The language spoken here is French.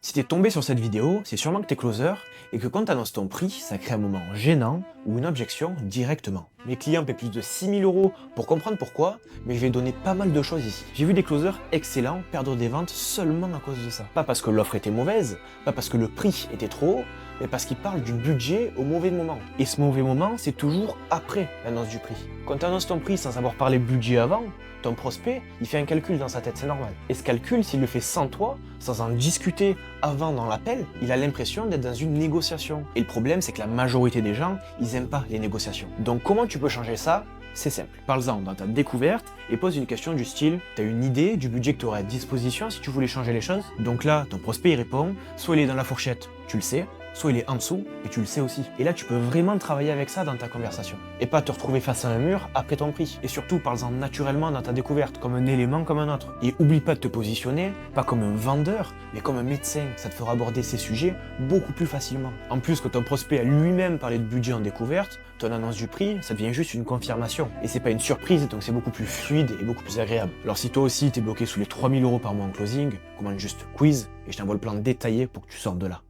Si t'es tombé sur cette vidéo, c'est sûrement que t'es closer et que quand t'annonces ton prix, ça crée un moment gênant ou une objection directement. Mes clients paient plus de 6 000 € pour comprendre pourquoi, mais je vais donner pas mal de choses ici. J'ai vu des closers excellents perdre des ventes seulement à cause de ça. Pas parce que l'offre était mauvaise, pas parce que le prix était trop haut, mais parce qu'ils parlent du budget au mauvais moment. Et ce mauvais moment, c'est toujours après l'annonce du prix. Quand tu annonces ton prix sans savoir parler budget avant, ton prospect, il fait un calcul dans sa tête, c'est normal. Et ce calcul, s'il le fait sans toi, sans en discuter avant dans l'appel, il a l'impression d'être dans une négociation. Et le problème, c'est que la majorité des gens, ils aiment pas les négociations. Donc comment tu peux changer ça ? C'est simple. Parle-en dans ta découverte et pose une question du style « T'as une idée du budget que tu aurais à disposition si tu voulais changer les choses ?» Donc là, ton prospect il répond, soit il est dans la fourchette, tu le sais, soit il est en dessous et tu le sais aussi. Et là, tu peux vraiment travailler avec ça dans ta conversation. Et pas te retrouver face à un mur après ton prix. Et surtout, parle-en naturellement dans ta découverte, comme un élément comme un autre. Et oublie pas de te positionner, pas comme un vendeur, mais comme un médecin. Ça te fera aborder ces sujets beaucoup plus facilement. En plus, quand ton prospect a lui-même parlé de budget en découverte, ton annonce du prix, ça devient juste une confirmation. Et c'est pas une surprise, donc c'est beaucoup plus fluide et beaucoup plus agréable. Alors si toi aussi t'es bloqué sous les 3 000 € par mois en closing, commande juste quiz et je t'envoie le plan détaillé pour que tu sortes de là.